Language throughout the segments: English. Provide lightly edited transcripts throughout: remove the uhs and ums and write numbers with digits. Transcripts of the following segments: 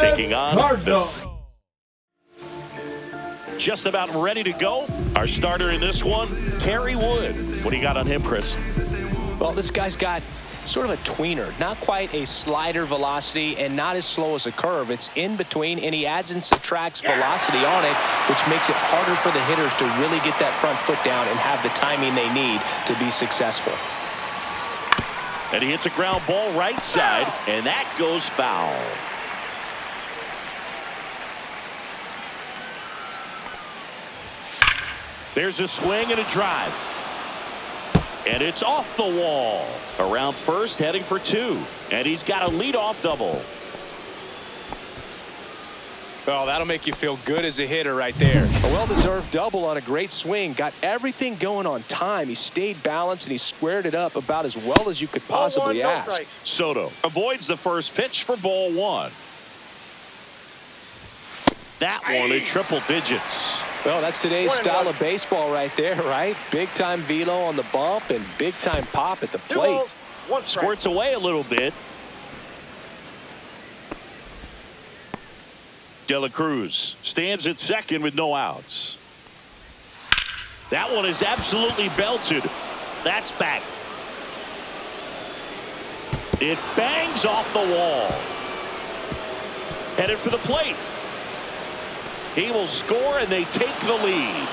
taking on Cardinals. Just about ready to go. Our starter in this one, Kerry Wood. What do you got on him, Chris? Well, this guy's got sort of a tweener, not quite a slider velocity and not as slow as a curve. It's in between, and he adds and subtracts velocity on it, which makes it harder for the hitters to really get that front foot down and have the timing they need to be successful. And he hits a ground ball right side, and that goes foul. There's a swing and a drive. And it's off the wall. Around first, heading for two. And he's got a leadoff double. Well, that'll make you feel good as a hitter right there. A well-deserved double on a great swing. Got everything going on time. He stayed balanced, and he squared it up about as well as you could possibly ask. Soto avoids the first pitch for ball one. That one in triple digits. Well, that's today's style of baseball right there, right? Big-time velo on the bump and big-time pop at the plate. Squirts away a little bit. De La Cruz stands at second with no outs. That one is absolutely belted. That's back. It bangs off the wall. Headed for the plate. He will score, and they take the lead.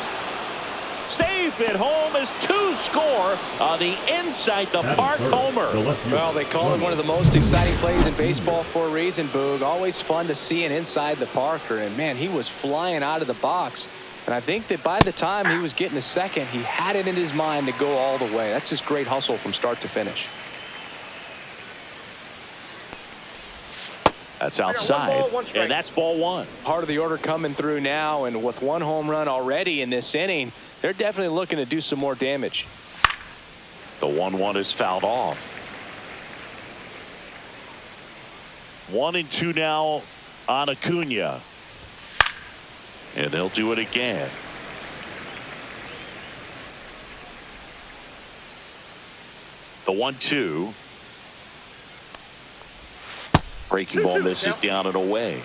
Safe at home as two score on the inside the park homer. Well, they call it one of the most exciting plays in baseball for a reason, Boog. Always fun to see an inside the Parker, and man, he was flying out of the box. And I think that by the time he was getting a second, he had it in his mind to go all the way. That's just great hustle from start to finish. That's outside, and that's ball one. Part of the order coming through now, and with one home run already in this inning, they're definitely looking to do some more damage. The 1-1 is fouled off. 1-2 now on Acuna. And they'll do it again. The 1-2. Breaking ball misses down and away.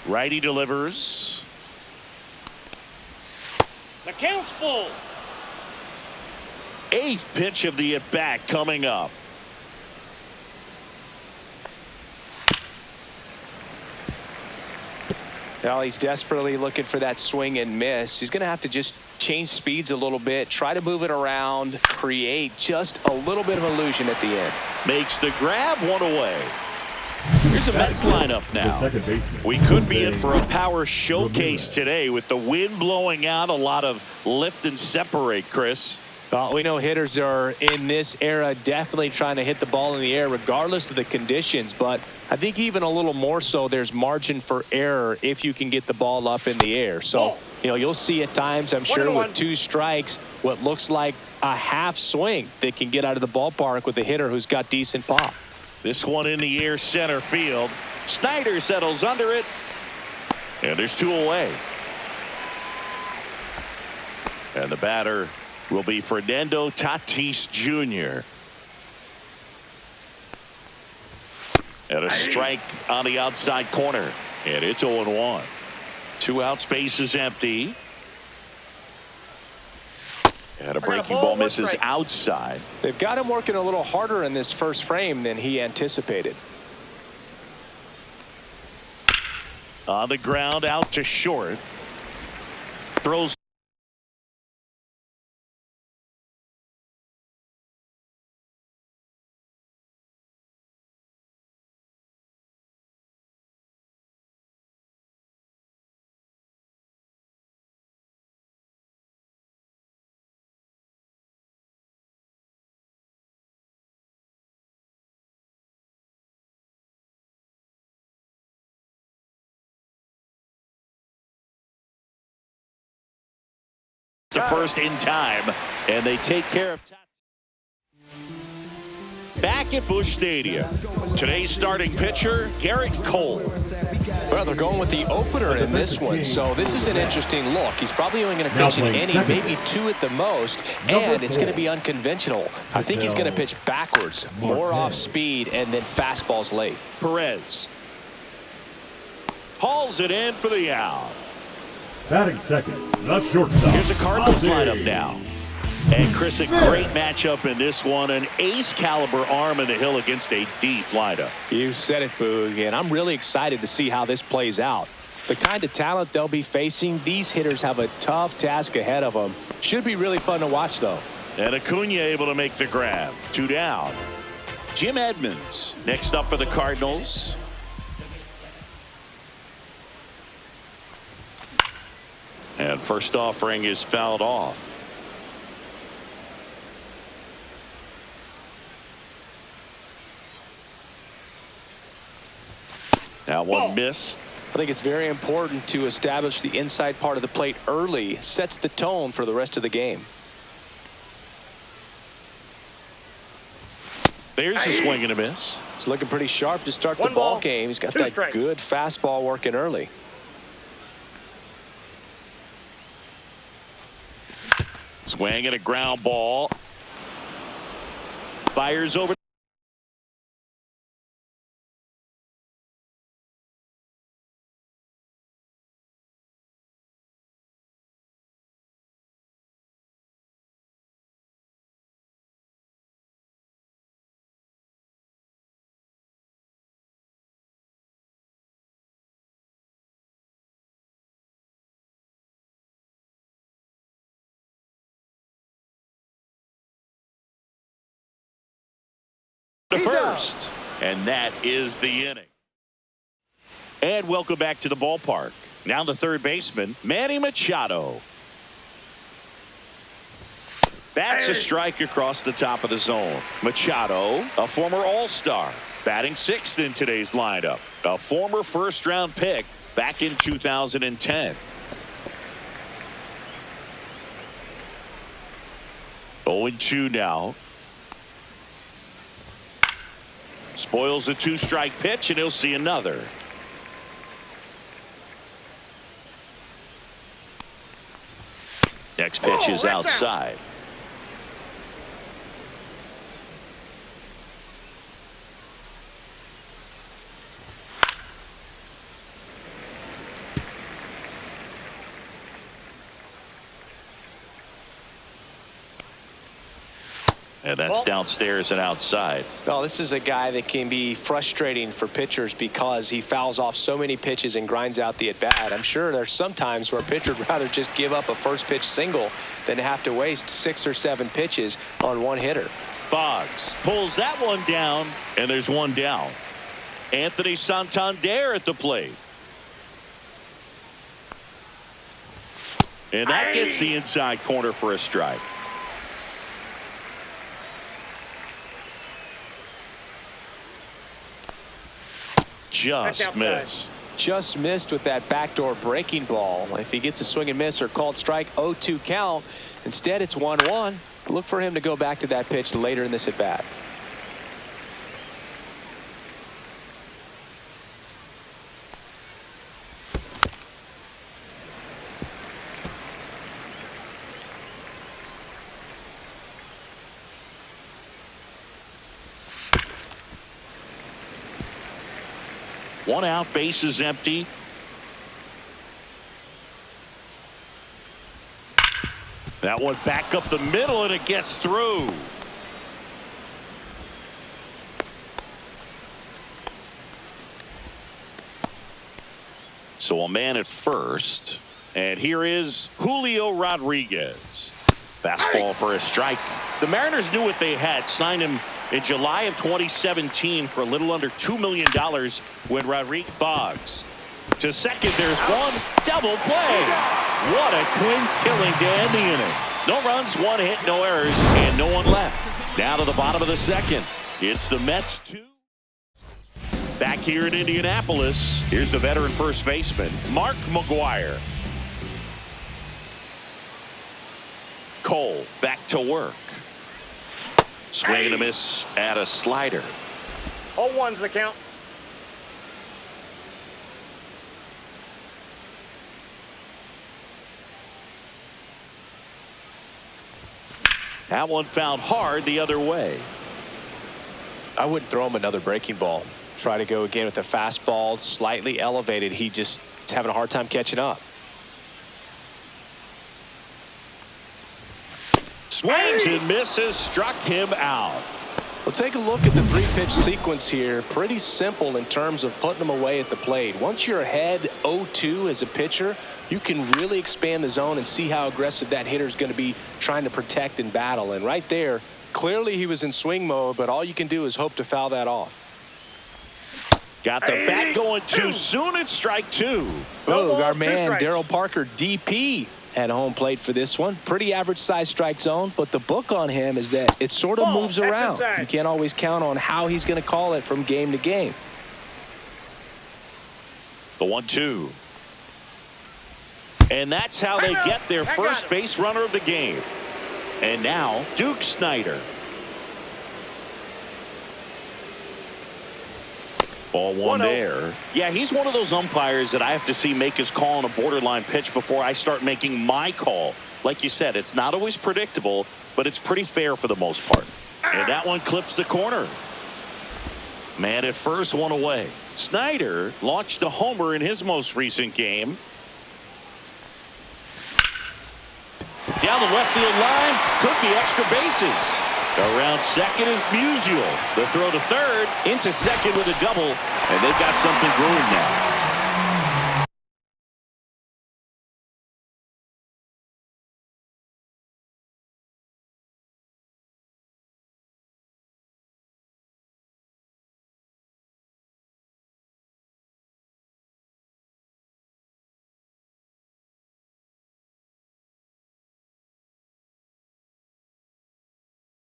Righty delivers. The count's full. Eighth pitch of the at-bat coming up. Well, he's desperately looking for that swing and miss. He's going to have to just change speeds a little bit, try to move it around, create just a little bit of illusion at the end. Makes the grab, one away. Here's the Mets lineup now. We could be in for a power showcase today with the wind blowing out, a lot of lift and separate, Chris. Well, we know hitters are in this era definitely trying to hit the ball in the air regardless of the conditions, but I think even a little more so there's margin for error if you can get the ball up in the air. So, you know, you'll see at times, I'm sure, with two strikes, what looks like a half swing that can get out of the ballpark with a hitter who's got decent pop. This one in the air center field. Snyder settles under it. And there's two away. And the batter will be Fernando Tatis Jr. And a strike on the outside corner. And it's 0-1. 2 outs, base is empty. And a breaking ball misses outside. They've got him working a little harder in this first frame than he anticipated. On the ground, out to short. Throws. The first in time, and they take care of. Back at Busch Stadium, today's starting pitcher, Garrett Cole. Well, they're going with the opener in this one, so this is an interesting look. He's probably only going to pitch an inning, maybe two at the most, and it's going to be unconventional. I think he's going to pitch backwards, more off speed, and then fastballs late. Perez hauls it in for the out. Batting second, the shortstop. Here's the Cardinals lineup now. And Chris, a great matchup in this one. An ace caliber arm in the hill against a deep lineup. You said it, Boog, and I'm really excited to see how this plays out. The kind of talent they'll be facing, these hitters have a tough task ahead of them. Should be really fun to watch, though. And Acuna able to make the grab. 2 down. Jim Edmonds next up for the Cardinals. And first offering is fouled off. That one missed. I think it's very important to establish the inside part of the plate early. Sets the tone for the rest of the game. There's a swing and a miss. He's looking pretty sharp to start the One ball ball, game. He's got 2 that strikes. good fastball working early. Swing and a ground ball. Fires over. To first, and that is the inning. And welcome back to the ballpark. Now the third baseman, Manny Machado. That's a strike across the top of the zone. Machado, a former All-Star, batting 6th in today's lineup. A former first-round pick back in 2010. 0-2 now. Spoils a 2-strike pitch, and he'll see another. Next pitch is outside. And that's downstairs and outside. Well, this is a guy that can be frustrating for pitchers because he fouls off so many pitches and grinds out the at-bat. I'm sure there's some times where a pitcher would rather just give up a first pitch single than have to waste 6 or 7 pitches on one hitter. Boggs pulls that one down, and there's one down. Anthony Santander at the plate. And that gets the inside corner for a strike. Just missed. Just missed with that backdoor breaking ball. If he gets a swing and miss or called strike, 0-2 count. Instead, it's 1-1. Look for him to go back to that pitch later in this at bat. One out, base is empty. That one back up the middle, and it gets through. So a man at first, and here is Julio Rodriguez. Fastball for a strike. The Mariners knew what they had. Signed him in July of 2017 for a little under $2 million when Rodriguez. Boggs to second. There's one. Double play. What a twin killing to end the inning. No runs, 1 hit, no errors, and no one left. Now to the bottom of the second. It's the Mets 2. Back here in Indianapolis, here's the veteran first baseman, Mark McGwire. Cole back to work. Swing and a miss at a slider. 0-1's the count. That one found hard the other way. I wouldn't throw him another breaking ball. Try to go again with the fastball, slightly elevated. He just is having a hard time catching up. Swings and misses, struck him out. Well, take a look at the three-pitch sequence here. Pretty simple in terms of putting them away at the plate. Once you're ahead 0-2 as a pitcher, you can really expand the zone and see how aggressive that hitter is going to be trying to protect and battle. And right there, clearly he was in swing mode, but all you can do is hope to foul that off. Got the bat going too soon. It's strike two. Oh, our man Daryl Parker, DP, at home plate for this one. Pretty average size strike zone, but the book on him is that it sort of moves around. You can't always count on how he's going to call it from game to game. The 1-2. And that's how they get their first base runner of the game. And now Duke Snider. Ball one there. Yeah, he's one of those umpires that I have to see make his call on a borderline pitch before I start making my call. Like you said, it's not always predictable, but it's pretty fair for the most part. And that one clips the corner. Man at first, one away. Snider launched a homer in his most recent game. Down the left field line, could be extra bases. Around second is Musial. The throw to third, into second with a double, and they've got something brewing now.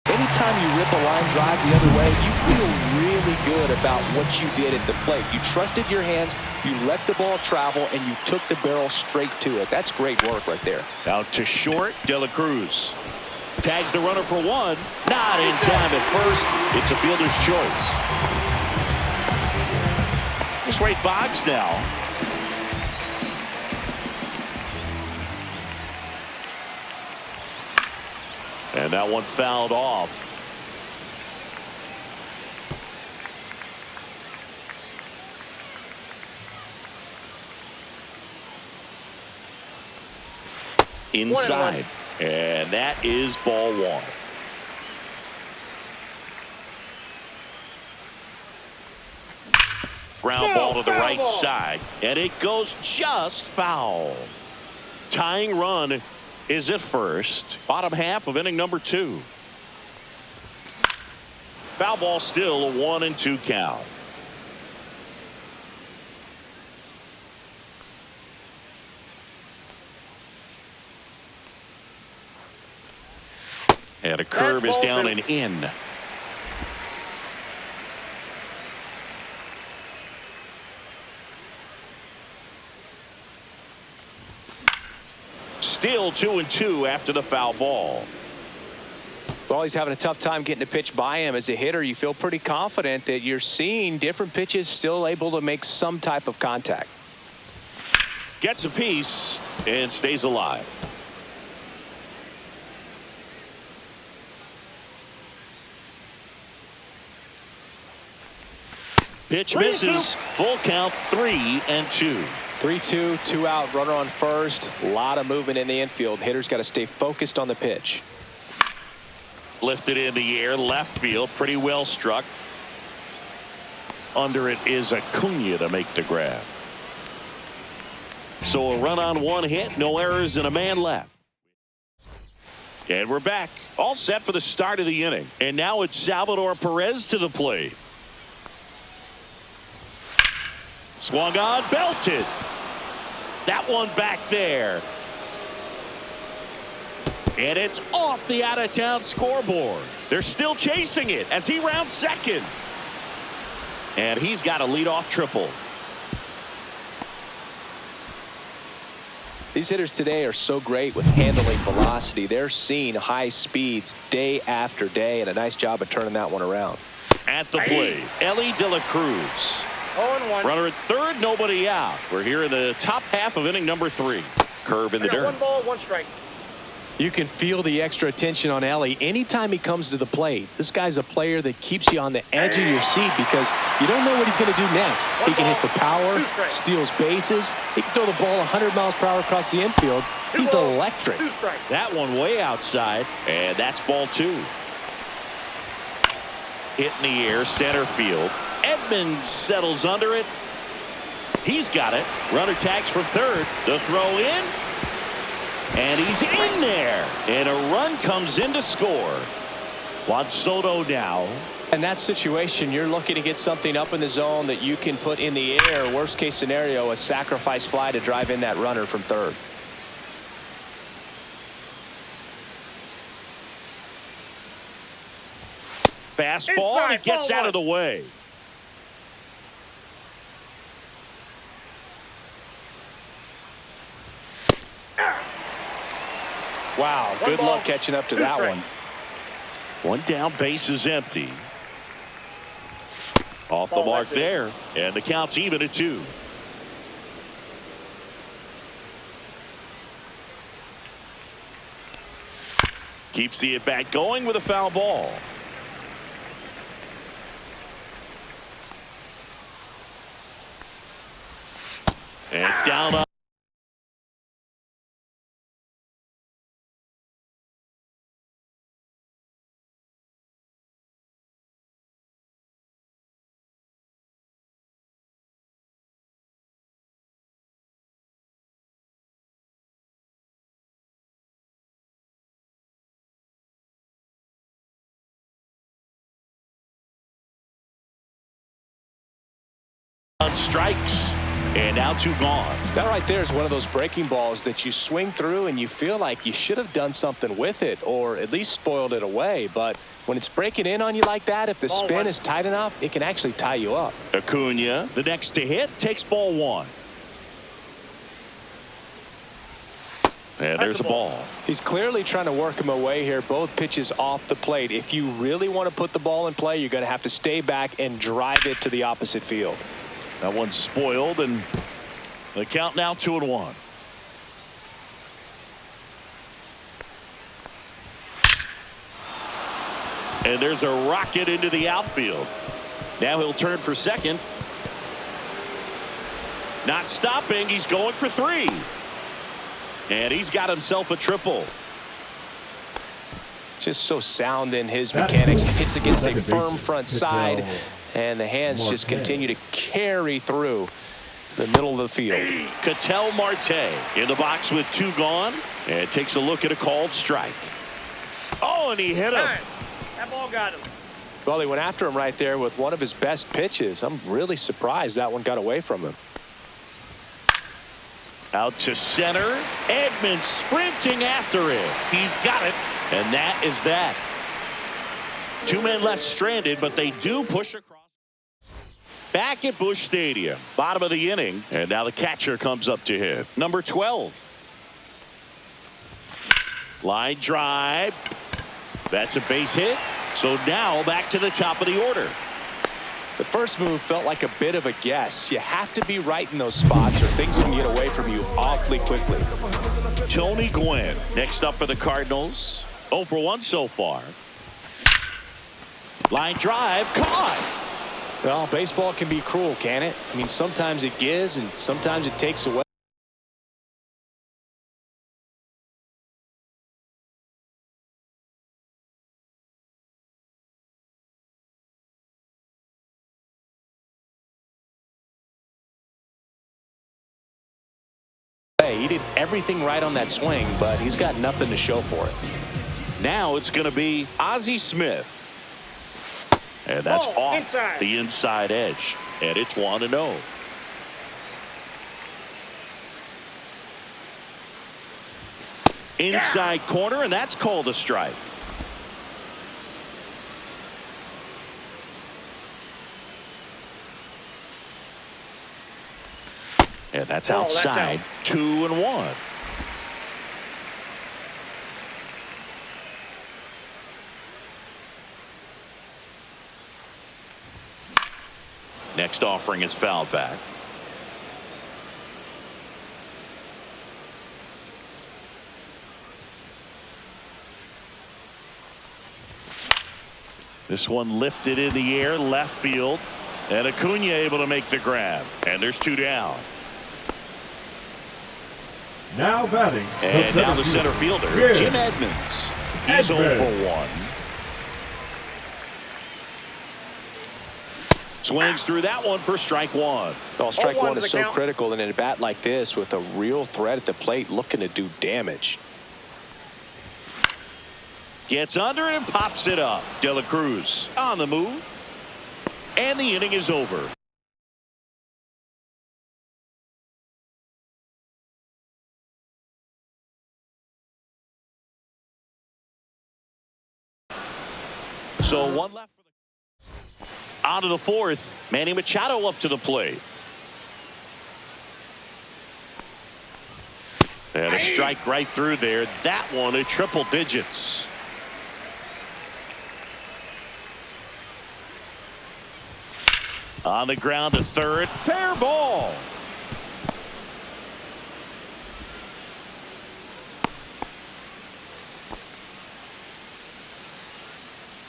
Anytime you rip a line drive the other way, you feel really good about what you did at the plate. You trusted your hands, you let the ball travel, and you took the barrel straight to it. That's great work right there. Out to short, De La Cruz. Tags the runner for one. Not in time at first. It's a fielder's choice. Just Wade Boggs now. And that one fouled off. Inside. And that is ball one. Ground ball to the right side. And it goes just foul. Tying run is at first. Bottom half of inning number 2. Foul ball still a 1-2 count. And a curve is down and in. Still 2-2 after the foul ball. Well, he's having a tough time getting a pitch by him. As a hitter, you feel pretty confident that you're seeing different pitches still able to make some type of contact. Gets a piece and stays alive. Pitch misses. Full count, 3-2. 3-2, 2 out, runner on first. A lot of movement in the infield. Hitter's got to stay focused on the pitch. Lifted in the air, left field, pretty well struck. Under it is Acuna to make the grab. So a run on one hit, no errors, and a man left. And we're back, all set for the start of the inning. And now it's Salvador Perez to the plate. Swung on, belted. That one back there. And it's off the out-of-town scoreboard. They're still chasing it as he rounds second. And he's got a leadoff triple. These hitters today are so great with handling velocity. They're seeing high speeds day after day, and a nice job of turning that one around. At the plate, Ellie De La Cruz. 0-1. Runner at third, nobody out. We're here in the top half of inning number 3. Curve in the dirt. 1 ball, 1 strike. You can feel the extra attention on Ellie anytime he comes to the plate. This guy's a player that keeps you on the edge of your seat because you don't know what he's going to do next. He can hit for power, steals bases. He can throw the ball 100 miles per hour across the infield. He's electric. That one way outside, and that's ball 2. Hit in the air, center field. Edmonds settles under it. He's got it. Runner tags from third. The throw in. And he's in there. And a run comes in to score. Juan Soto now. In that situation, you're looking to get something up in the zone that you can put in the air. Worst case scenario, a sacrifice fly to drive in that runner from third. Fastball, and he gets out of the way. Wow, good luck catching up to that one. One down, base is empty. Off the mark there, and the count's even at 2. Keeps the at-bat going with a foul ball. And down up. On strikes, and now 2 gone. That right there is one of those breaking balls that you swing through and you feel like you should have done something with it or at least spoiled it away. But when it's breaking in on you like that, if the spin is tight enough, it can actually tie you up. Acuna, the next to hit, takes ball 1. And there's a ball. He's clearly trying to work him away here. Both pitches off the plate. If you really want to put the ball in play, you're going to have to stay back and drive it to the opposite field. That one's spoiled, and the count now 2-1. And there's a rocket into the outfield. Now he'll turn for second. Not stopping. He's going for 3. And he's got himself a triple. Just so sound in his mechanics. Hits against a firm front side. And the hands just continue to carry through the middle of the field. Ketel Marte in the box with 2 gone. And takes a look at a called strike. Oh, and he hit him. That ball got him. Well, he went after him right there with one of his best pitches. I'm really surprised that one got away from him. Out to center. Edmonds sprinting after it. He's got it. And that is that. 2 men left stranded, but they do push across. Back at Busch Stadium, bottom of the inning, and now the catcher comes up to hit. Number 12. Line drive. That's a base hit. So now back to the top of the order. The first move felt like a bit of a guess. You have to be right in those spots or things can get away from you awfully quickly. Tony Gwynn next up for the Cardinals. 0 for 1 so far. Line drive, caught. Well, baseball can be cruel, can it? I mean, sometimes it gives and sometimes it takes away. He did everything right on that swing, but he's got nothing to show for it. Now it's going to be Ozzie Smith. And that's off the inside edge. And it's 1-0. Inside corner, and that's called a strike. And that's outside. 2-1. Next offering is fouled back. This one lifted in the air, left field, and Acuna able to make the grab. And there's 2 down. Now batting. And now the center fielder, Jim Edmonds. He's 0 for 1. Swings through that one for strike 1. Oh, strike 1 is so critical in a bat like this with a real threat at the plate looking to do damage. Gets under and pops it up. De La Cruz on the move. And the inning is over. So 1 left for the on to the 4th. Manny Machado up to the plate. And a strike right through there. That one at triple digits. On the ground to third. Fair ball.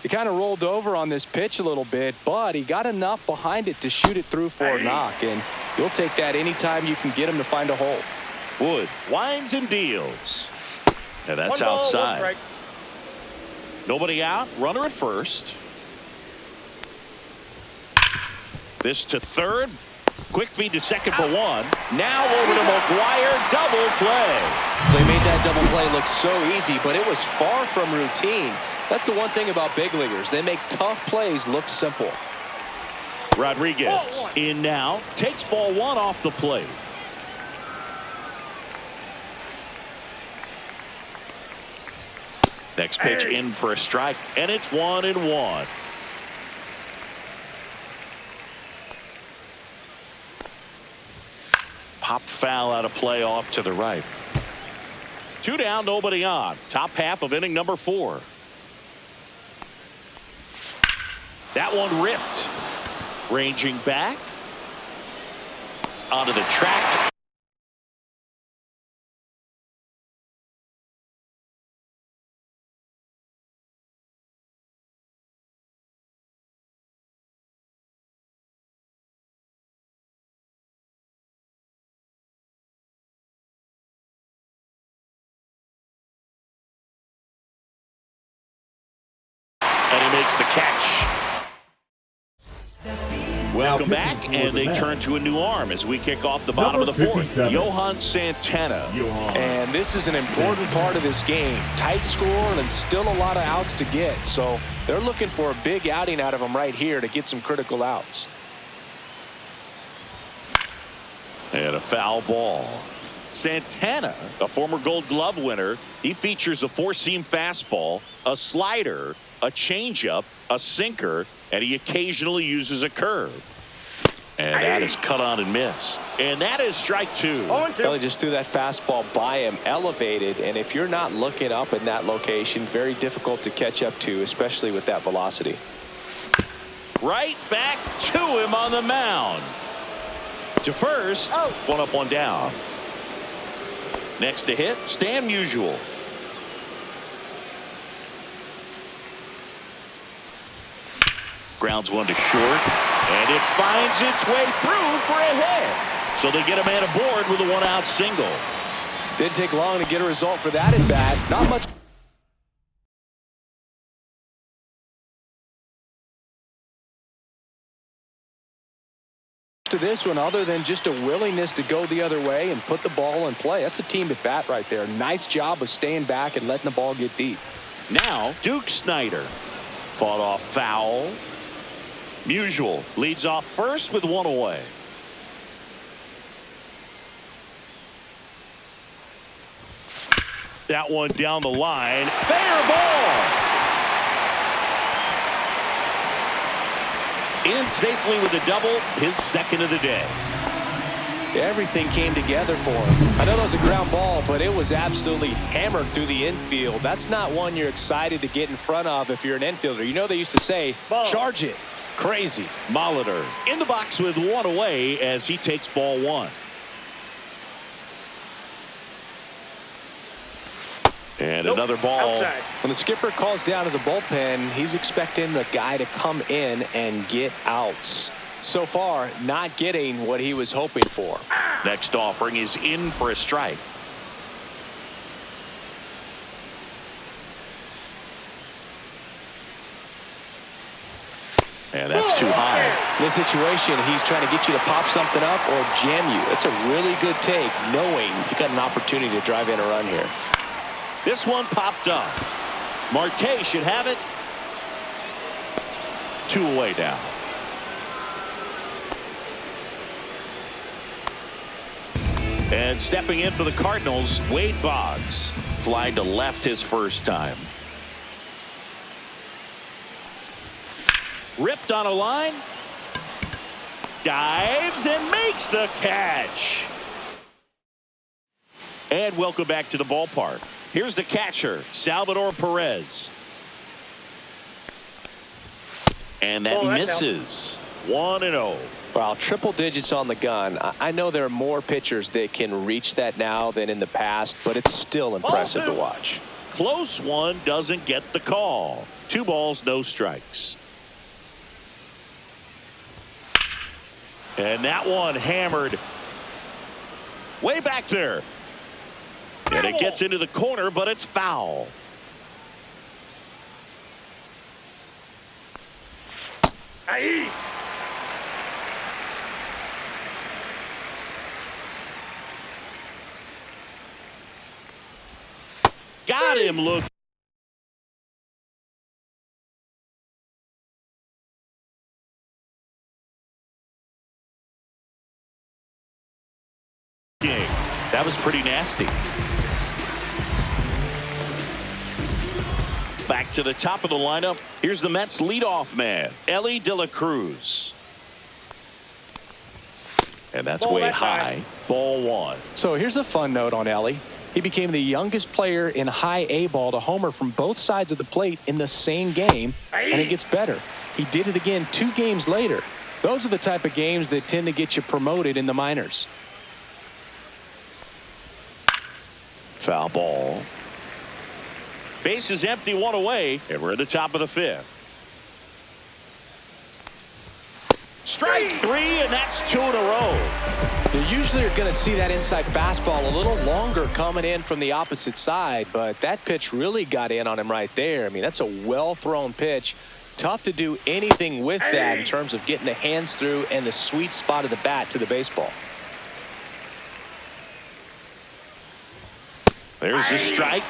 He kind of rolled over on this pitch a little bit, but he got enough behind it to shoot it through for a knock, and you'll take that anytime you can get him to find a hole. Wood winds and deals. And that's outside. Nobody out. Runner at first. This to third. Quick feed to second for 1. Now over to McGuire. Double play. They made that double play look so easy, but it was far from routine. That's the one thing about big leaguers. They make tough plays look simple. Rodriguez in now. Takes ball 1 off the plate. Next pitch in for a strike, and it's 1-1. Pop foul out of play off to the right. 2 down, nobody on. Top half of inning number 4. That one ripped. Ranging back. Onto the track. And he makes the catch. Welcome back, and they turn to a new arm as we kick off the bottom of the 4th. Johan Santana. And this is an important part of this game. Tight score and still a lot of outs to get. So they're looking for a big outing out of him right here to get some critical outs. And a foul ball. Santana, a former Gold Glove winner, he features a 4-seam fastball, a slider, a changeup, a sinker, and he occasionally uses a curve. And that is cut on and missed. And that is strike 2. Well, he just threw that fastball by him, elevated, and if you're not looking up in that location, very difficult to catch up to, especially with that velocity. Right back to him on the mound. To first, 1 up, 1 down. Next to hit, Stan Musial. Grounds 1 to short, and it finds its way through for a hit. So they get a man aboard with a 1-out single. Didn't take long to get a result for that at bat. Not much to this one other than just a willingness to go the other way and put the ball in play. That's a team at bat right there. Nice job of staying back and letting the ball get deep. Now Duke Snider fought off foul. Musial leads off first with 1 away. That one down the line. Fair ball. In safely with a double, his second of the day. Everything came together for him. I know that was a ground ball, but it was absolutely hammered through the infield. That's not one you're excited to get in front of if you're an infielder. You know they used to say, charge it. Crazy. Molitor in the box with one away as he takes ball one. And another ball. Outside. When the skipper calls down to the bullpen, he's expecting the guy to come in and get outs. So far, not getting what he was hoping for. Next offering is in for a strike. And that's too high. In this situation, he's trying to get you to pop something up or jam you. That's a really good take, knowing you got an opportunity to drive in a run here. This one popped up. Marte should have it. 2 away now. And stepping in for the Cardinals, Wade Boggs. Flying to left his first time. Ripped on a line. Dives and makes the catch. And welcome back to the ballpark. Here's the catcher, Salvador Perez. And that misses. 1-0. Wow, triple digits on the gun. I know there are more pitchers that can reach that now than in the past, but it's still impressive to watch. Close one, doesn't get the call. 2 balls, no strikes. And that one hammered way back there. And it gets into the corner, but it's foul. Aye. Got him, look. That was pretty nasty. Back to the top of the lineup. Here's the Mets leadoff man, Elly De La Cruz. And that's Ball way that high. time. Ball 1. So here's a fun note on Elly. He became the youngest player in high A ball to homer from both sides of the plate in the same game, and it gets better. He did it again 2 games later. Those are the type of games that tend to get you promoted in the minors. Foul ball. Base is empty, 1 away, and we're at the top of the 5th. Strike 3, and that's 2 in a row. You usually are going to see that inside fastball a little longer coming in from the opposite side, but that pitch really got in on him right there. I mean, that's a well-thrown pitch. Tough to do anything with that in terms of getting the hands through and the sweet spot of the bat to the baseball. There's the strike.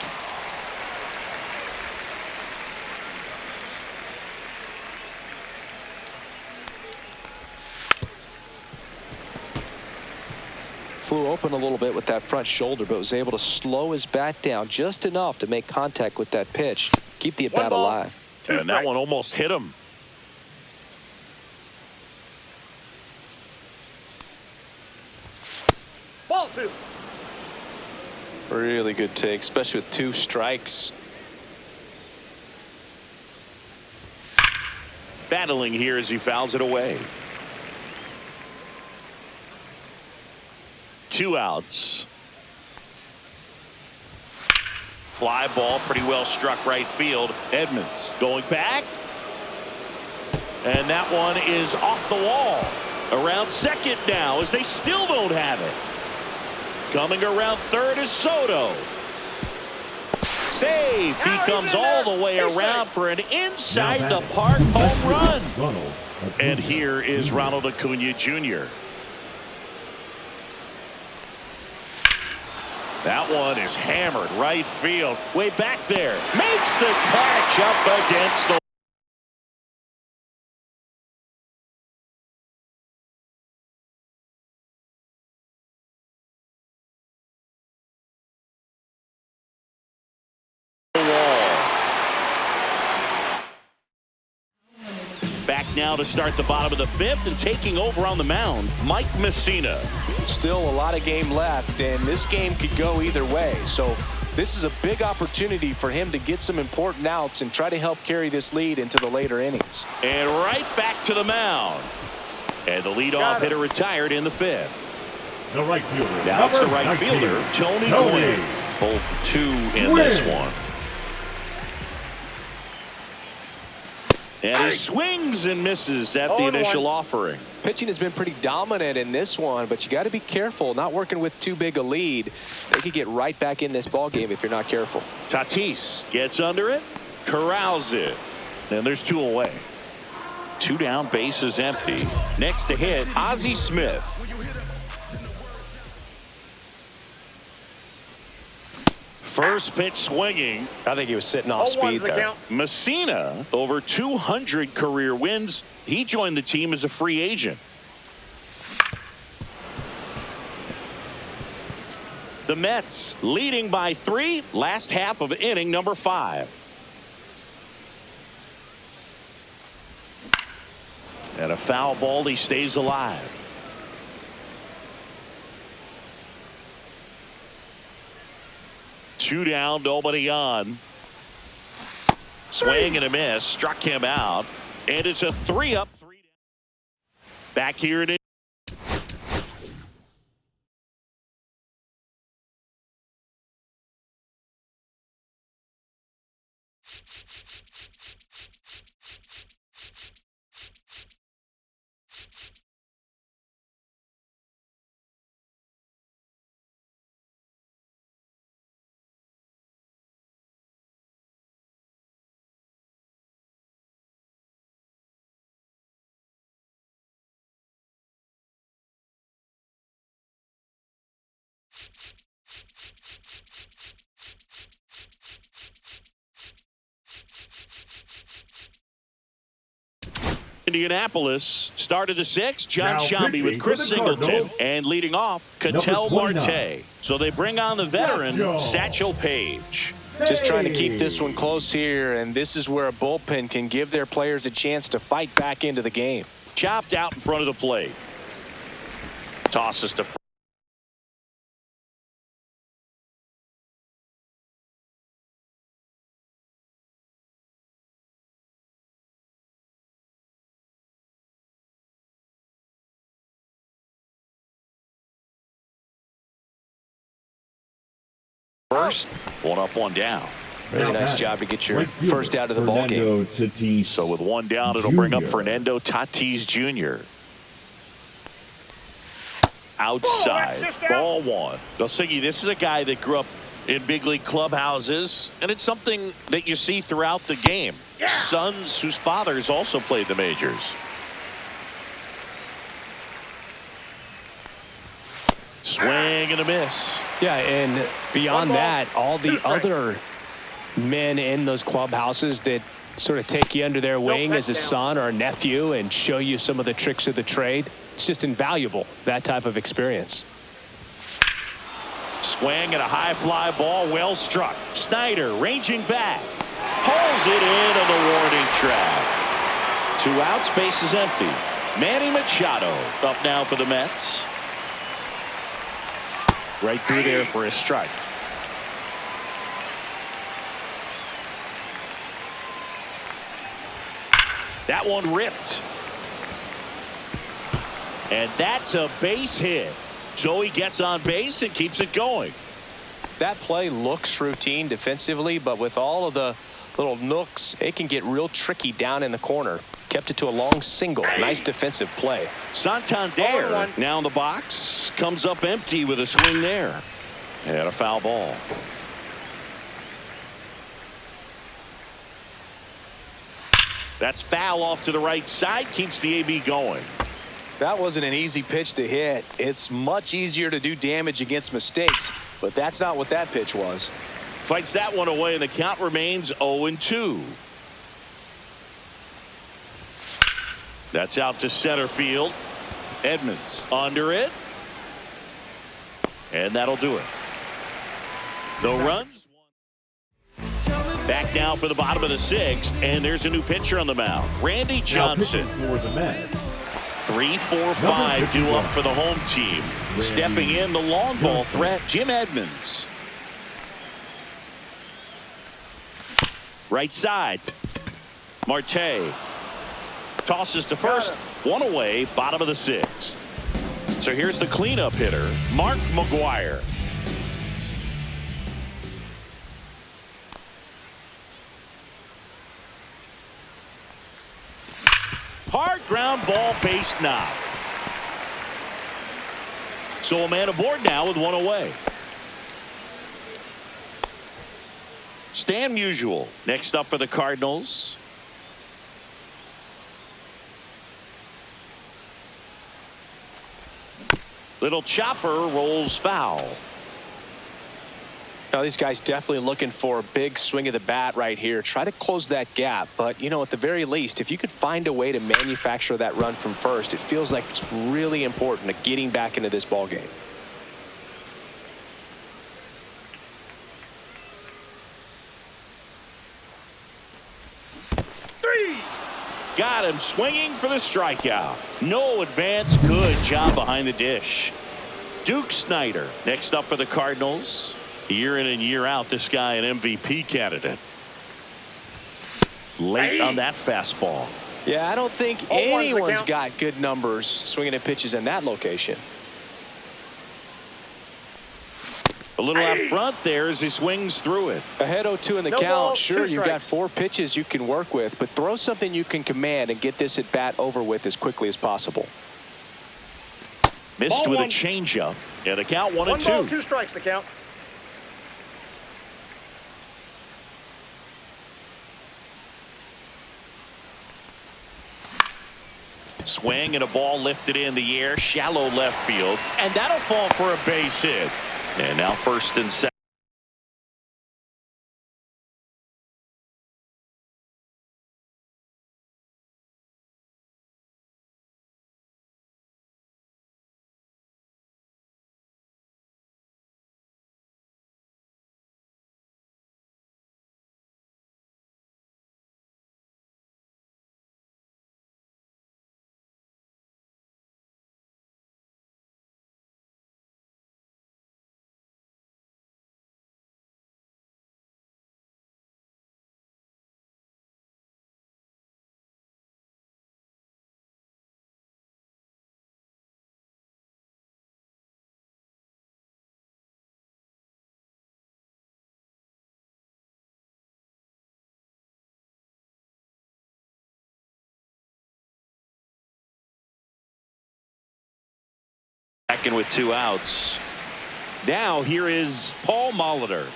Flew open a little bit with that front shoulder, but was able to slow his bat down just enough to make contact with that pitch. Keep the at-bat alive. And that one almost hit him. Ball 2. Really good take, especially with 2 strikes. Battling here as he fouls it away. 2 outs. Fly ball, pretty well struck right field. Edmonds going back. And that one is off the wall. Around second now as they still don't have it. Coming around third is Soto. Save. He comes all the way around for an inside the park home run. And here is Ronald Acuna Jr. That one is hammered right field. Way back there. Makes the catch up against the back now to start the bottom of the 5th, and taking over on the mound, Mike Messina. Still a lot of game left, and this game could go either way. So This is a big opportunity for him to get some important outs and try to help carry this lead into the later innings. And right back to the mound. And the leadoff hitter retired in the fifth. The right fielder. Now it's the number right 19, fielder, Tony Gwynn. Both 2 in this one. And he swings and misses at the initial offering. Pitching has been pretty dominant in this one, but you got to be careful. Not working with too big a lead. They could get right back in this ball game if you're not careful. Tatis gets under it, corrals it, and there's 2 away. 2 down, base is empty. Next to hit, Ozzie Smith. First pitch swinging. I think he was sitting off speed there. Messina, over 200 career wins. He joined the team as a free agent. The Mets leading by 3, last half of inning number 5. And a foul ball, he stays alive. Two down, nobody on. Swing and a miss, struck him out, and it's a 3-up, 3 down. Back here it is. Indianapolis started the 6th. John Shelby with Chris Singleton, and leading off Ketel Marte. So they bring on the veteran Satchel Paige. Just trying to keep this one close here, and this is where a bullpen can give their players a chance to fight back into the game. Chopped out in front of the plate. Tosses to first. 1 up, 1 down. Really nice job to get your first out of the ball game. So with 1 down, it'll bring up Fernando Tatis Jr. Outside, ball 1. Belsingi, this is a guy that grew up in big league clubhouses, and it's something that you see throughout the game. Sons whose fathers also played the majors. Swing and a miss. Yeah, and beyond that, all the other men in those clubhouses that sort of take you under their wing as a son or a nephew and show you some of the tricks of the trade. It's just invaluable, that type of experience. Swing and a high fly ball, well struck. Snyder ranging back. Pulls it in on the warning track. 2 outs, base is empty. Manny Machado up now for the Mets. Right through there for a strike. That one ripped. And that's a base hit. So he gets on base and keeps it going. That play looks routine defensively, but with all of the little nooks, it can get real tricky down in the corner. Kept it to a long single. Nice defensive play. Santander now in the box. Comes up empty with a swing there. And a foul ball. That's foul off to the right side. Keeps the AB going. That wasn't an easy pitch to hit. It's much easier to do damage against mistakes, but that's not what that pitch was. Fights that one away, and the count remains 0-2. That's out to center field. Edmonds under it. And that'll do it. No runs. Back now for the bottom of the 6th, and there's a new pitcher on the mound. Randy Johnson. For the Mets. 3, 4, 5 due up for the home team. Stepping in, the long ball threat, Jim Edmonds. Right side. Marte tosses to first. One away, bottom of the sixth. So here's the cleanup hitter, Mark McGwire. Hard ground ball, base knock. So a man aboard now with one away. Stan Musial next up for the Cardinals. Little chopper rolls foul. Now these guys definitely looking for a big swing of the bat right here. Try to close that gap. But, you know, at the very least, if you could find a way to manufacture that run from first, it feels like it's really important to getting back into this ball game. Got him swinging for the strikeout. No advance. Good job behind the dish. Duke Snider next up for the Cardinals. Year in and year out, this guy an MVP candidate. Late on that fastball. Yeah, I don't think anyone's got good numbers swinging at pitches in that location. A little out front there as he swings through it. Ahead 0-2 in the No count. ball, Sure, two you've got strikes. 4 pitches you can work with, but throw something you can command and get this at bat over with as quickly as possible. Missed Ball with one. a changeup. And a count 1-2. 1 ball, 2 strikes the count. Swing and a ball lifted in the air, shallow left field, and that'll fall for a base hit. And now first and second. Second with 2 outs. Now here is Paul Molitor.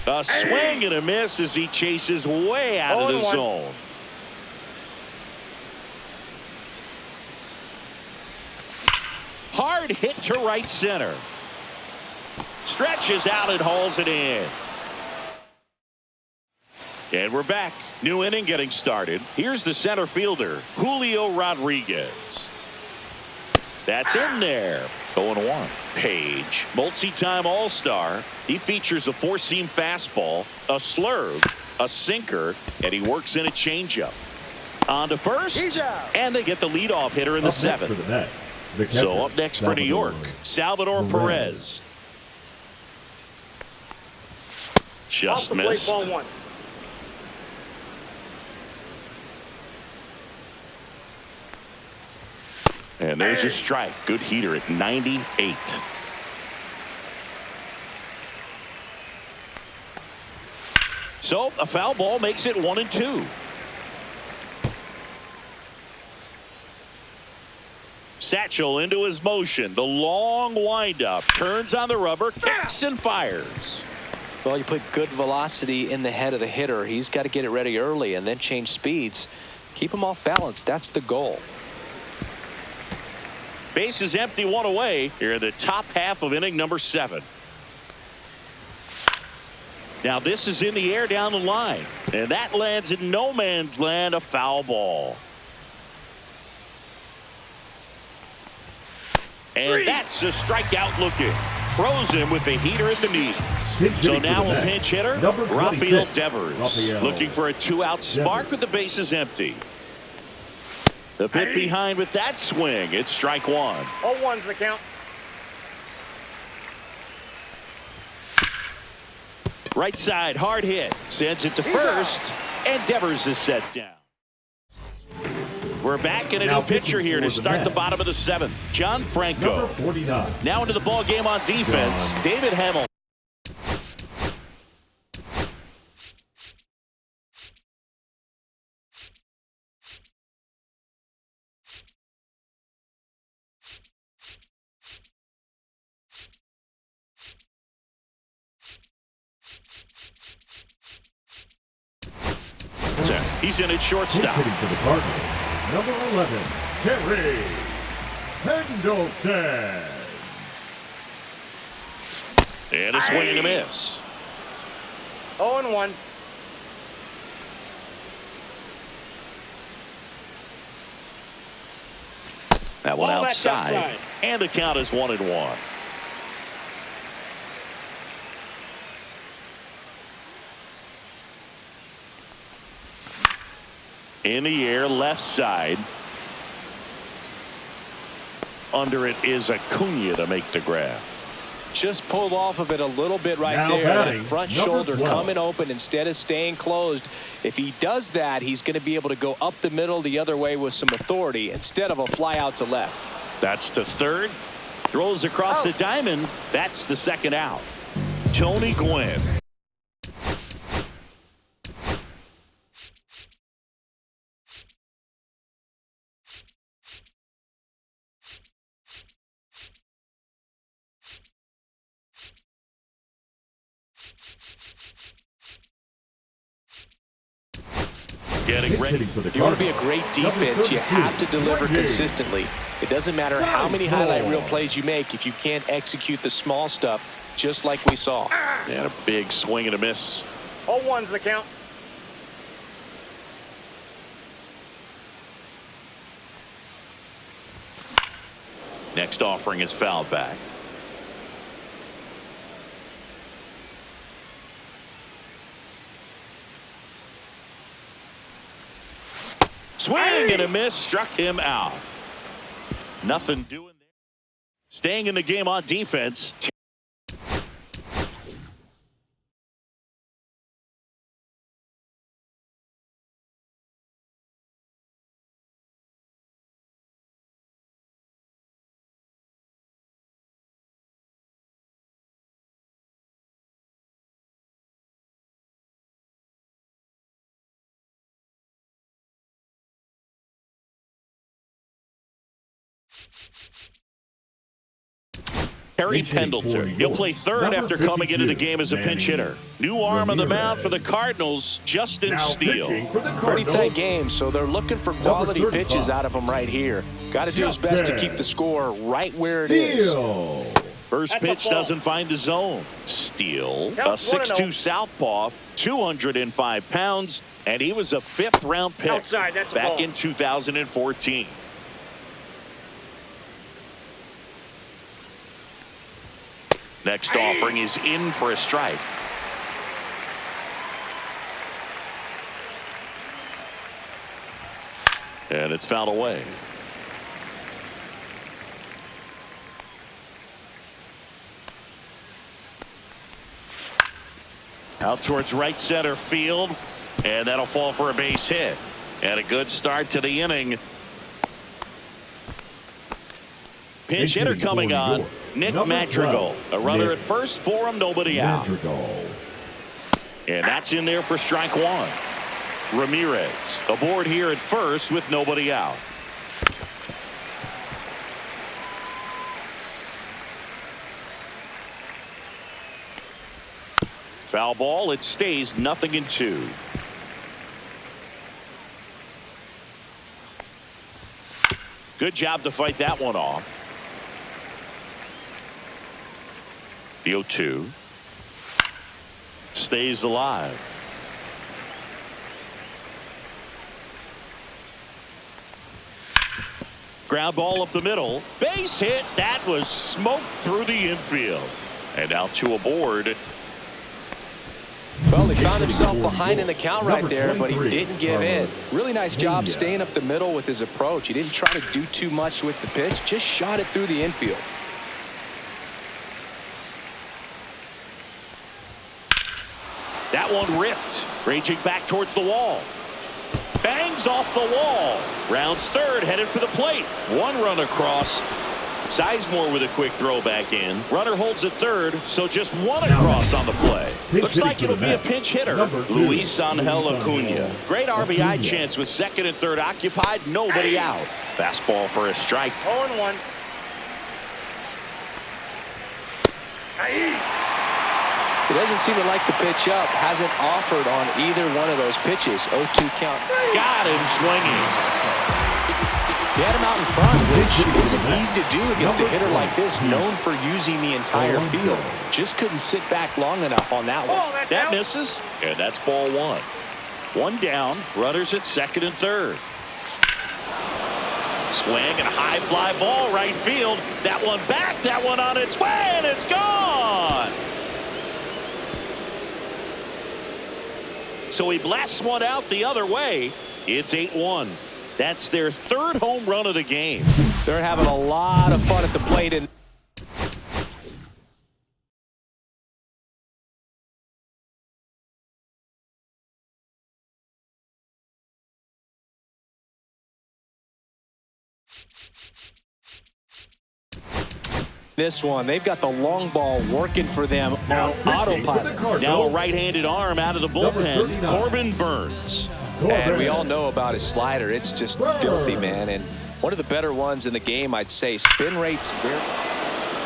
A swing and a miss as he chases way out of the 0-1. zone. Hard hit to right center. Stretches out and hauls it in. And we're back. New inning getting started. Here's the center fielder, Julio Rodriguez. That's in there. 0-1. Page, multi-time All-Star. He features a 4-seam fastball, a slurve, a sinker, and he works in a changeup. On to first, He's out. and they get the leadoff hitter in the Up next for 7th. the Mets, the catcher, So up next for New York, Salvador Perez. Perez. Just Off the plate, missed. ball 1. And there's a strike. Good heater at 98. So a foul ball makes it 1-2. Satchel into his motion. The long windup. Turns on the rubber. Kicks and fires. Well, you put good velocity in the head of the hitter. He's got to get it ready early and then change speeds. Keep him off balance. That's the goal. Base is empty, 1 away. Here in the top half of inning number 7. Now this is in the air down the line. And that lands in no man's land, a foul ball. And that's a strikeout looking. Throws him with the heater at the knees. So now a pinch hitter, Number Rafael 26, Devers. Rafael Looking for a 2-out spark with the bases empty. The bit behind with that swing. It's strike 1. 0-1's the count. Right side, hard hit. Sends it to first. And Devers is set down. We're back in a new pitcher here to start the bottom of the 7th. John Franco. Number 49. Now into the ball game on defense. David Hamill. He's in at shortstop. Hitting for the Cardinals. Number 11, Terry Pendleton. And a swing and a miss. 0-1. That one Ball that's outside. And the count is 1-1. In the air, left side. Under it is Acuna to make the grab. Just pulled off of it a little bit right Now there. batting, That front number shoulder 12. coming open instead of staying closed. If he does that, he's going to be able to go up the middle the other way with some authority instead of a fly out to left. That's to third. Throws across the diamond. That's the second out. Tony Gwynn. Getting ready. If you want to be a great defense, you have to deliver consistently. It doesn't matter how many highlight reel plays you make if you can't execute the small stuff, just like we saw. And a big swing and a miss. 0-1's the count. Next offering is fouled back. Swing and a miss, struck him out. Nothing doing there. Staying in the game on defense. Terry Pendleton. He'll play third after coming into the game as a pinch hitter. New arm on the mound for the Cardinals, Justin Steele. Pretty tight game, so they're looking for quality pitches out of him right here. Got to do his best to keep the score right where it is. First pitch doesn't find the zone. Steele, a 6'2 southpaw, 205 pounds, and he was a 5th-round pick back in 2014. Next offering is in for a strike. And it's fouled away. Out towards right center field. And that'll fall for a base hit. And a good start to the inning. Pinch hitter coming on. Nick Madrigal. A runner at first for him, nobody out. And that's in there for strike one. Ramirez aboard here at first with nobody out. Foul ball. It stays 0-2. Good job to fight that one off. The 0-2 stays alive. Ground ball up the middle. Base hit. That was smoked through the infield. And now two aboard. Well, he found himself behind in the count right there, but he didn't give in. Really nice job staying up the middle with his approach. He didn't try to do too much with the pitch, just shot it through the infield. That one ripped. Raging back towards the wall. Bangs off the wall. Rounds third, headed for the plate. One run across. Sizemore with a quick throw back in. Runner holds at third, so just one across on the play. Looks like it'll be a pinch hitter. Luis Angel Acuna. Great RBI chance with second and third occupied. Nobody out. Fastball for a strike. 0-1. He doesn't seem to like to pitch up. Hasn't offered on either one of those pitches. 0-2 count. Got him swinging. He had him out in front, which isn't easy to do against a hitter like this, known for using the entire field. Just couldn't sit back long enough on that one. That misses, and that's ball one. One down, runners at second and third. Swing and a high fly ball right field. That one back, that one on its way, and it's gone. So he blasts one out the other way. It's 8-1. That's their third home run of the game. They're having a lot of fun at the plate. And this one, they've got the long ball working for them on autopilot. Now a right-handed arm out of the bullpen, Corbin Burns. And we all know about his slider. It's just filthy, man. And one of the better ones in the game, I'd say. Spin rate's very...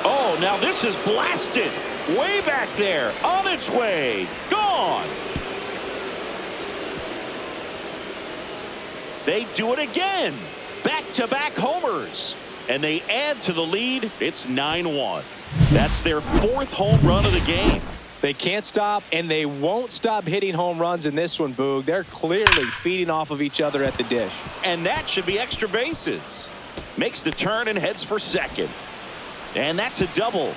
Oh, now this is blasted. Way back there. On its way. Gone. They do it again. Back-to-back homers. And they add to the lead. It's 9-1. That's their fourth home run of the game. They can't stop, and they won't stop hitting home runs in this one, Boog. They're clearly feeding off of each other at the dish. And that should be extra bases. Makes the turn and heads for second. And that's a double.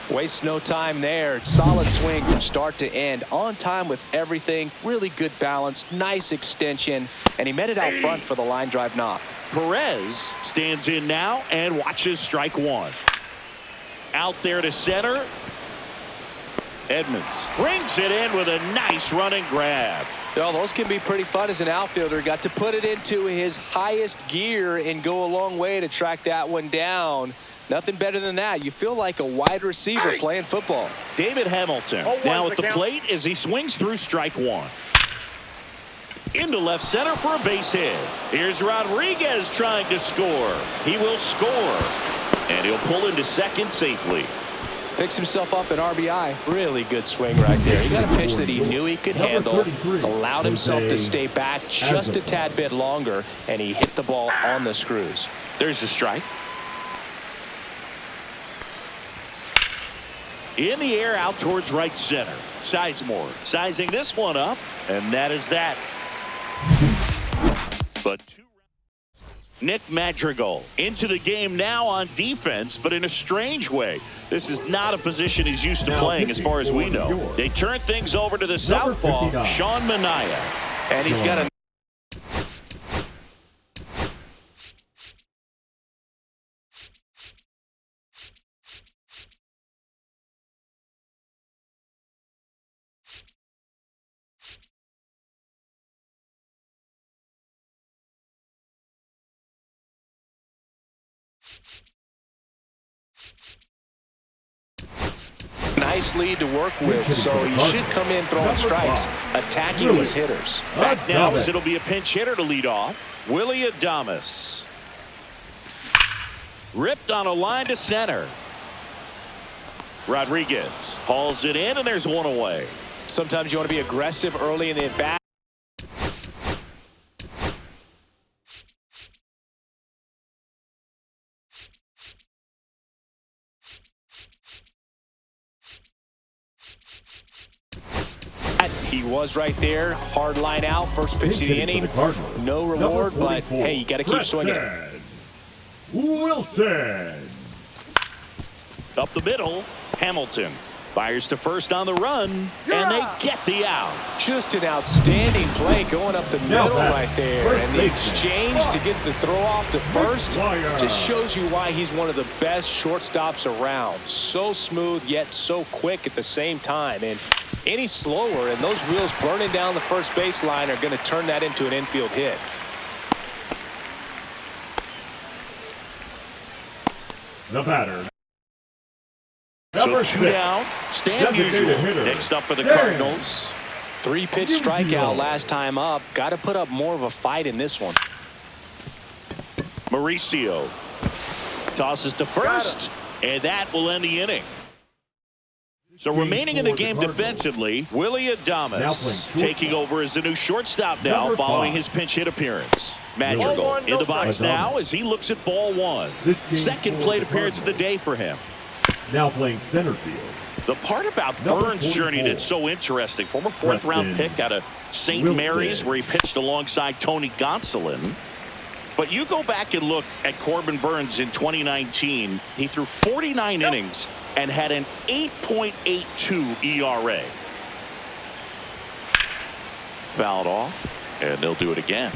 Wastes no time there. Solid swing from start to end. On time with everything. Really good balance. Nice extension. And he met it out front for the line drive knock. Perez stands in now and watches strike one. Out there to center. Edmonds brings it in with a nice running grab. Well, those can be pretty fun as an outfielder. Got to put it into his highest gear and go a long way to track that one down. Nothing better than that. You feel like a wide receiver playing football. David Hamilton now at the plate as he swings through strike one. Into left center for a base hit. Here's Rodriguez trying to score. He will score. And he'll pull into second safely. Picks himself up an RBI. Really good swing right there. He got a pitch that he knew he could handle. Allowed himself to stay back just a tad bit longer. And he hit the ball on the screws. There's the strike. In the air out towards right center. Sizemore sizing this one up. And that is that. But Nick Madrigal into the game now on defense, but in a strange way. This is not a position he's used to playing as far as we know. They turn things over to the southpaw, Sean Manaea. And he's got a nice lead to work with, so he should come in throwing strikes, attacking these hitters. Back now as it'll be a pinch hitter to lead off. Willie Adames. Ripped on a line to center. Rodriguez hauls it in, and there's one away. Sometimes you want to be aggressive early in the at-bat. He was right there. Hard line out. First pitch of the inning. No reward, but hey, you got to keep swinging it. Wilson. Up the middle, Hamilton. Fires to first on the run, and they get the out. Just an outstanding play going up the middle right there. And the exchange to get the throw off to first just shows you why he's one of the best shortstops around. So smooth, yet so quick at the same time. And any slower, and those wheels burning down the first baseline are going to turn that into an infield hit. The batter. So 2 down. Stand usual. Next up for the Cardinals. 3-pitch strikeout last time up. Got to put up more of a fight in this one. Mauricio tosses to first, and that will end the inning. So remaining in the game defensively, Willie Adames taking over as the new shortstop now following his pinch hit appearance. Madrigal in the box now as he looks at ball 1. Second plate appearance of the day for him. Now playing center field. The part about Burns' journey that's so interesting, former 4th-round pick out of St. Mary's where he pitched alongside Tony Gonsolin. But you go back and look at Corbin Burns in 2019, he threw 49 innings and had an 8.82 ERA. Fouled off, and they'll do it again.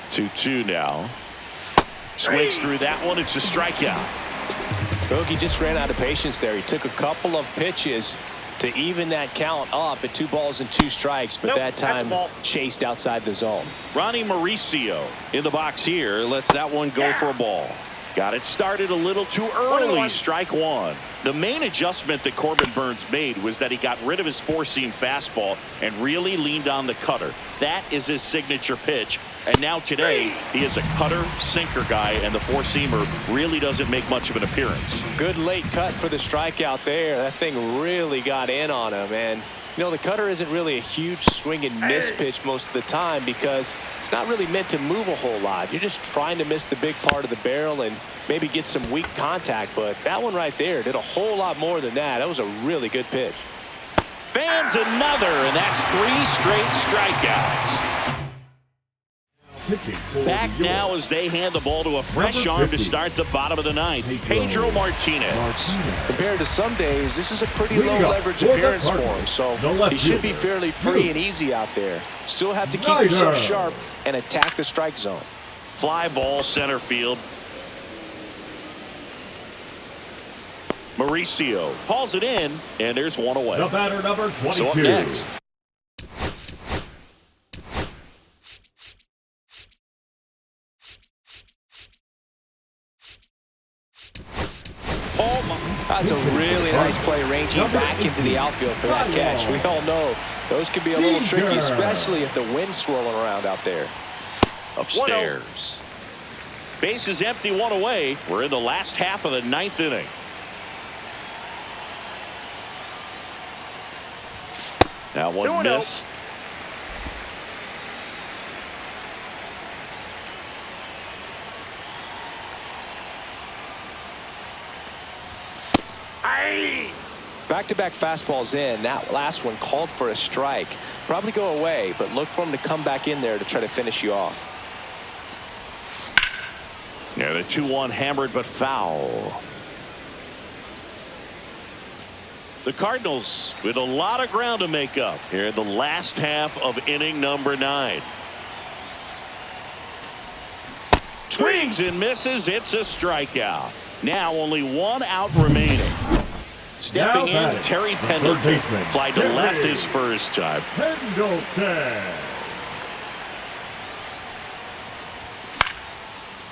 2-2 now. Swings through that one. It's a strikeout. Bogey just ran out of patience there. He took a couple of pitches to even that count up at 2 balls and 2 strikes, but that time chased outside the zone. Ronnie Mauricio in the box here. Lets that one go for a ball. Got it started a little too early. Strike 1. The main adjustment that Corbin Burns made was that he got rid of his 4-seam fastball and really leaned on the cutter. That is his signature pitch. And now today, he is a cutter sinker guy, and the 4-seamer really doesn't make much of an appearance. Good late cut for the strikeout there. That thing really got in on him. And, you know, the cutter isn't really a huge swing and miss pitch most of the time because it's not really meant to move a whole lot. You're just trying to miss the big part of the barrel and maybe get some weak contact. But that one right there did a whole lot more than that. That was a really good pitch. Fans another, and that's 3 straight strikeouts. Back now as they hand the ball to a fresh arm to start the bottom of the 9th. Pedro Martinez. Compared to some days, this is a pretty low leverage appearance for him, so he should be fairly free and easy out there. Still have to keep yourself sharp and attack the strike zone. Fly ball center field. Mauricio hauls it in, and there's one away. The batter number 22. So up next. That's a really nice play, ranging back into the outfield for that catch. We all know those can be a little tricky, especially if the wind's swirling around out there. Upstairs. Base is empty, 1 away. We're in the last half of the 9th inning. That one missed. Back-to-back fastballs in. That last one called for a strike. Probably go away, but look for him to come back in there to try to finish you off. Yeah, the 2-1 hammered but foul. The Cardinals with a lot of ground to make up here in the last half of inning number 9. Swings and misses. It's a strikeout. Now only 1 out remaining. Stepping in, Terry Pendleton. Fly to left his first time. Pendleton.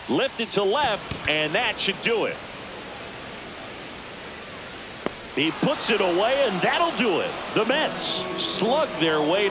Lifted to left, and that should do it. He puts it away, and that'll do it. The Mets slug their way